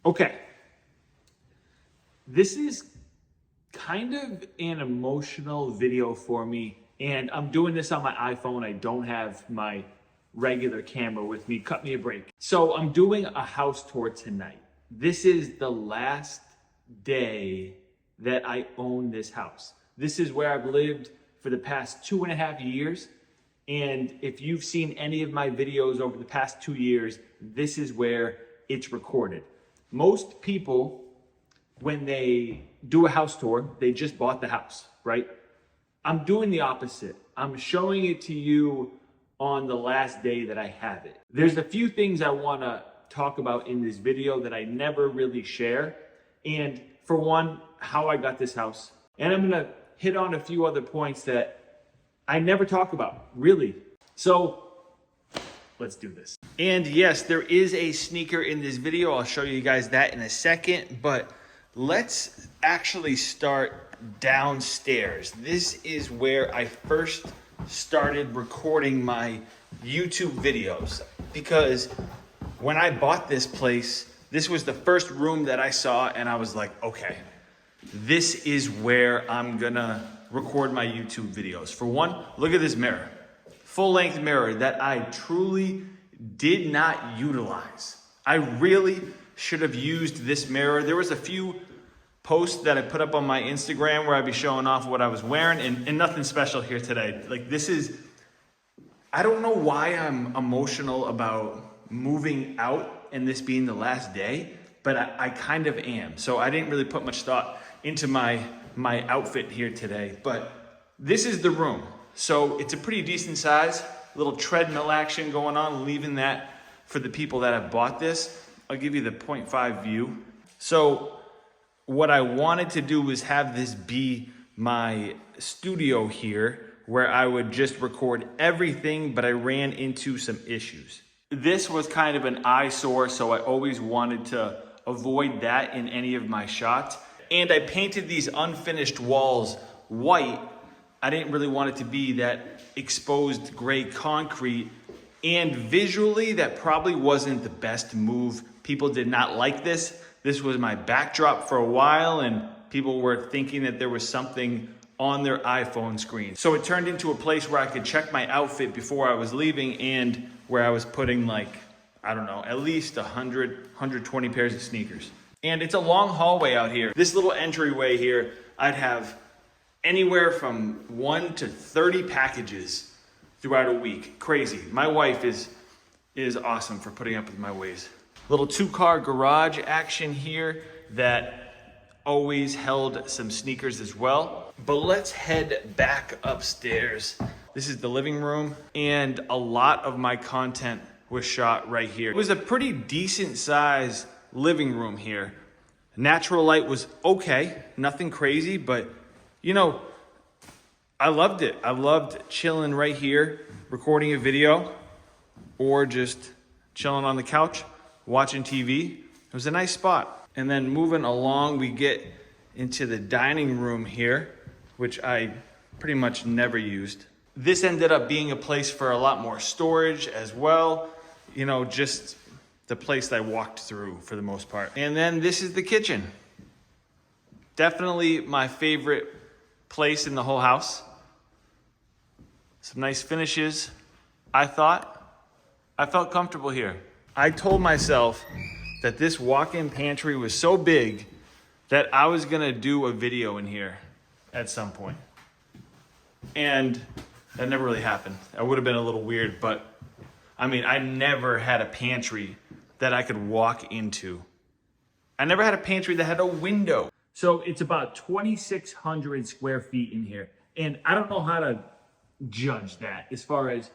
Okay, this is kind of an emotional video for me, and I'm doing this on my iPhone. I don't have my regular camera with me. Cut me a break. So I'm doing a house tour tonight. This is the last day that I own this house. This is where I've lived for the past 2.5 years. And if you've seen any of my videos over the past 2 years, this is where it's recorded. Most people, when they do a house tour, they just bought the house, right? I'm doing the opposite. I'm showing it to you on the last day that I have it. There's a few things I want to talk about in this video that I never really share. And for one, how I got this house. And I'm going to hit on a few other points that I never talk about, really. So let's do this. And yes, there is a sneaker in this video. I'll show you guys that in a second, but let's actually start downstairs. This is where I first started recording my YouTube videos, because when I bought this place, this was the first room that I saw, and I was like, okay, this is where I'm gonna record my YouTube videos. For one, look at this mirror. Full-length mirror that I truly did not utilize. I really should have used this mirror. There was a few posts that I put up on my Instagram where I'd be showing off what I was wearing, and nothing special here today. Like, this is, I don't know why I'm emotional about moving out and this being the last day, but I kind of am. So I didn't really put much thought into my outfit here today, but this is the room. So it's a pretty decent size, little treadmill action going on, leaving that for the people that have bought this. I'll give you the 0.5 view. So what I wanted to do was have this be my studio here, where I would just record everything, but I ran into some issues. This was kind of an eyesore, so I always wanted to avoid that in any of my shots. And I painted these unfinished walls white. I didn't really want it to be that exposed gray concrete. And visually, that probably wasn't the best move. People did not like this. This was my backdrop for a while, and people were thinking that there was something on their iPhone screen. So it turned into a place where I could check my outfit before I was leaving, and where I was putting, like, I don't know, at least 100, 120 pairs of sneakers. And it's a long hallway out here. This little entryway here, I'd have anywhere from 1 to 30 packages throughout a week. Crazy. My wife is awesome for putting up with my ways. Little 2-car garage action here that always held some sneakers as well. But let's head back upstairs. This is the living room, and a lot of my content was shot right here. It was a pretty decent size living room here. Natural light was okay, nothing crazy, but you know, I loved it. I loved chilling right here, recording a video, or just chilling on the couch, watching TV. It was a nice spot. And then moving along, we get into the dining room here, which I pretty much never used. This ended up being a place for a lot more storage as well. You know, just the place that I walked through for the most part. And then this is the kitchen. Definitely my favorite place in the whole house. Some nice finishes. I felt comfortable here. I told myself that this walk-in pantry was so big that I was gonna do a video in here at some point. And that never really happened. That would have been a little weird, but I mean, I never had a pantry that I could walk into. I never had a pantry that had a window. So it's about 2,600 square feet in here. And I don't know how to judge that as far as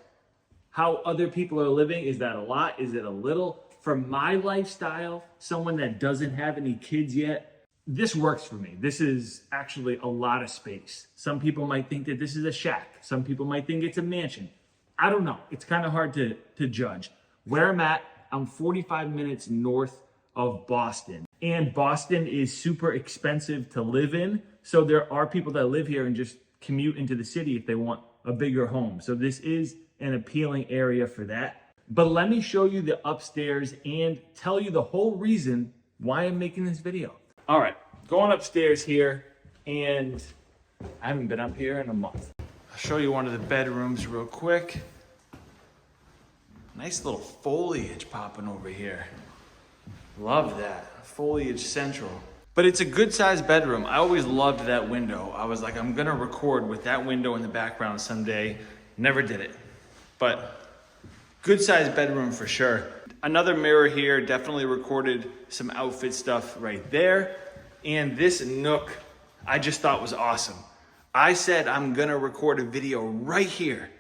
how other people are living. Is that a lot? Is it a little? For my lifestyle, someone that doesn't have any kids yet, this works for me. This is actually a lot of space. Some people might think that this is a shack. Some people might think it's a mansion. I don't know. It's kind of hard to judge. Where I'm at, I'm 45 minutes north of Boston. And Boston is super expensive to live in. So there are people that live here and just commute into the city if they want a bigger home. So this is an appealing area for that. But let me show you the upstairs and tell you the whole reason why I'm making this video. All right, going upstairs here, and I haven't been up here in a month. I'll show you one of the bedrooms real quick. Nice little foliage popping over here. Love that, foliage central. But it's a good sized bedroom. I always loved that window. I was like, I'm gonna record with that window in the background someday. Never did it, but good sized bedroom for sure. Another mirror here, definitely recorded some outfit stuff right there. And this nook, I just thought was awesome. I said I'm gonna record a video right here.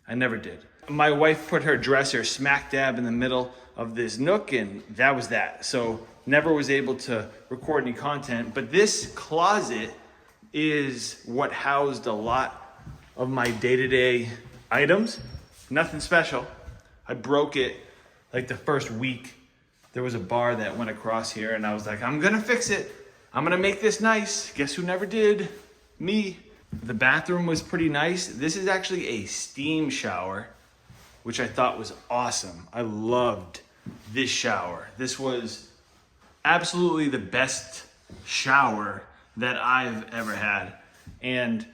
I never did. My wife put her dresser smack dab in the middle of this nook, and that was that. So never was able to record any content, but this closet is what housed a lot of my day-to-day items. Nothing special. I broke it like the first week. There was a bar that went across here, and I was like, I'm gonna fix it. I'm gonna make this nice. Guess who never did? Me. The bathroom was pretty nice. This is actually a steam shower, which I thought was awesome. I loved this shower. This was absolutely the best shower that I've ever had. And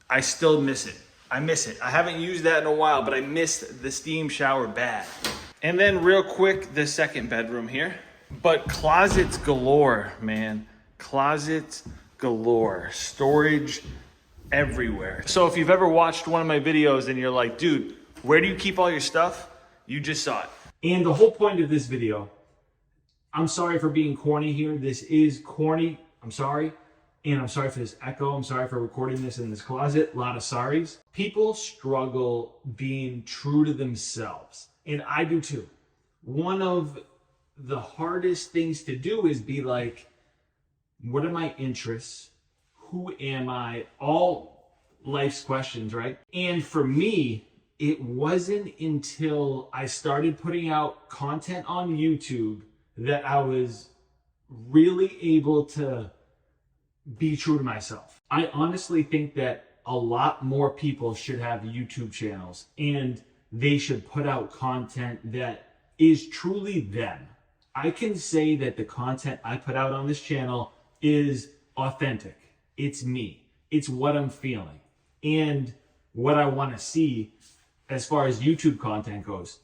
I still miss it. I miss it. I haven't used that in a while, but I miss the steam shower bad. And then real quick, the second bedroom here. But closets galore, man. Closets galore. Storage everywhere. So if you've ever watched one of my videos and you're like, dude, where do you keep all your stuff? You just saw it. And the whole point of this video, I'm sorry for being corny here. This is corny. I'm sorry. And I'm sorry for this echo. I'm sorry for recording this in this closet. A lot of sorries. People struggle being true to themselves. And I do too. One of the hardest things to do is be like, what are my interests? Who am I? All life's questions, right? And for me, it wasn't until I started putting out content on YouTube that I was really able to be true to myself. I honestly think that a lot more people should have YouTube channels, and they should put out content that is truly them. I can say that the content I put out on this channel is authentic. It's me. It's what I'm feeling and what I want to see as far as YouTube content goes.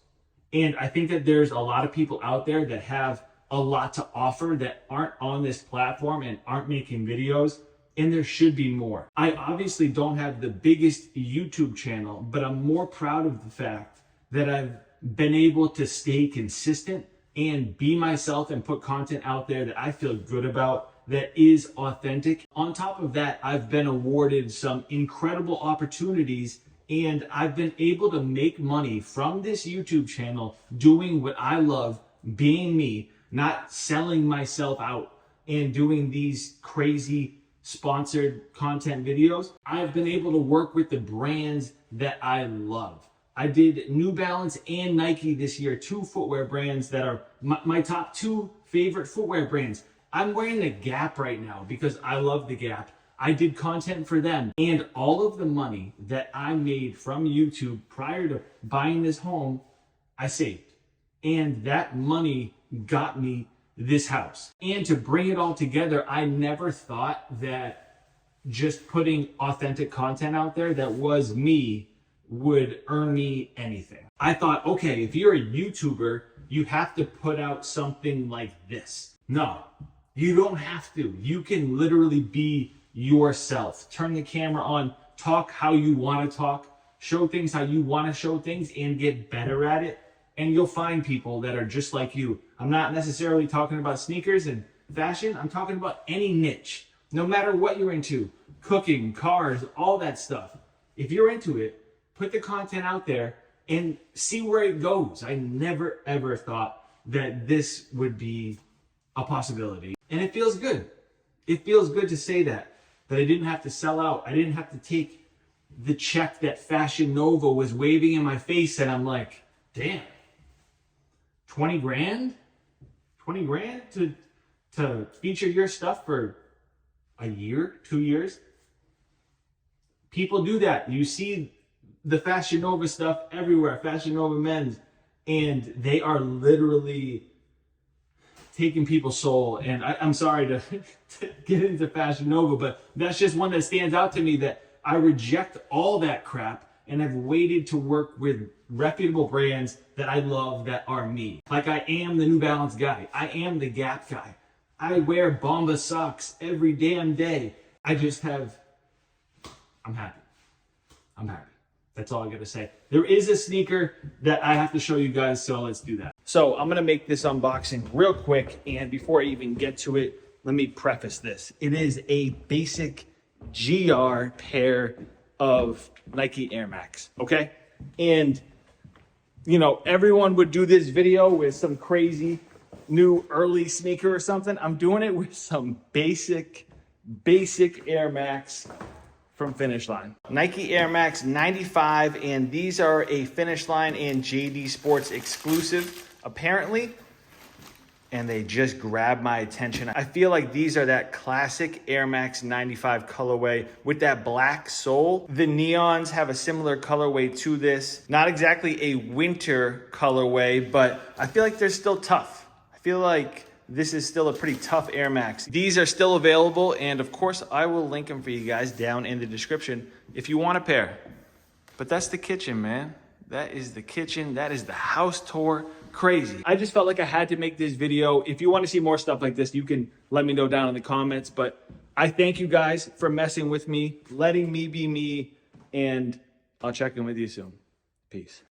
And I think that there's a lot of people out there that have a lot to offer that aren't on this platform and aren't making videos, and there should be more. I obviously don't have the biggest YouTube channel, but I'm more proud of the fact that I've been able to stay consistent and be myself and put content out there that I feel good about, that is authentic. On top of that, I've been awarded some incredible opportunities, and I've been able to make money from this YouTube channel doing what I love, being me, not selling myself out and doing these crazy sponsored content videos. I've been able to work with the brands that I love. I did New Balance and Nike this year, two footwear brands that are my top two favorite footwear brands. I'm wearing the Gap right now because I love the Gap. I did content for them, and all of the money that I made from YouTube prior to buying this home, I saved. And that money got me this house. And to bring it all together, I never thought that just putting authentic content out there that was me would earn me anything. I thought, okay, if you're a YouTuber, you have to put out something like this. No, you don't have to. You can literally be yourself. Turn the camera on, talk how you want to talk, show things how you want to show things, and get better at it. And you'll find people that are just like you. I'm not necessarily talking about sneakers and fashion. I'm talking about any niche. No matter what you're into, cooking, cars, all that stuff. If you're into it, put the content out there and see where it goes. I never ever thought that this would be a possibility. And it feels good. It feels good to say that I didn't have to sell out. I didn't have to take the check that Fashion Nova was waving in my face, and I'm like, damn. 20 grand? 20 grand to feature your stuff for a year, 2 years? People do that. You see the Fashion Nova stuff everywhere, Fashion Nova men's, and they are literally taking people's soul. And I'm sorry to get into Fashion Nova, but that's just one that stands out to me, that I reject all that crap and have waited to work with reputable brands that I love, that are me. Like, I am the New Balance guy. I am the Gap guy. I wear Bomba socks every damn day. I'm happy. I'm happy. That's all I gotta say. There is a sneaker that I have to show you guys, so let's do that. So I'm gonna make this unboxing real quick, and before I even get to it, let me preface this. It is a basic GR pair of Nike Air Max, okay? And, you know, everyone would do this video with some crazy new early sneaker or something. I'm doing it with some basic Air Max from Finish Line. Nike Air Max 95, and these are a Finish Line and JD Sports exclusive, apparently. And they just grabbed my attention. I feel like these are that classic Air Max 95 colorway with that black sole. The neons have a similar colorway to this. Not exactly a winter colorway, but I feel like they're still tough. I feel like this is still a pretty tough Air Max. These are still available, and of course, I will link them for you guys down in the description if you want a pair. But that's the kitchen, man. That is the kitchen. That is the house tour. Crazy. I just felt like I had to make this video. If you want to see more stuff like this, you can let me know down in the comments. But I thank you guys for messing with me, letting me be me, and I'll check in with you soon. Peace.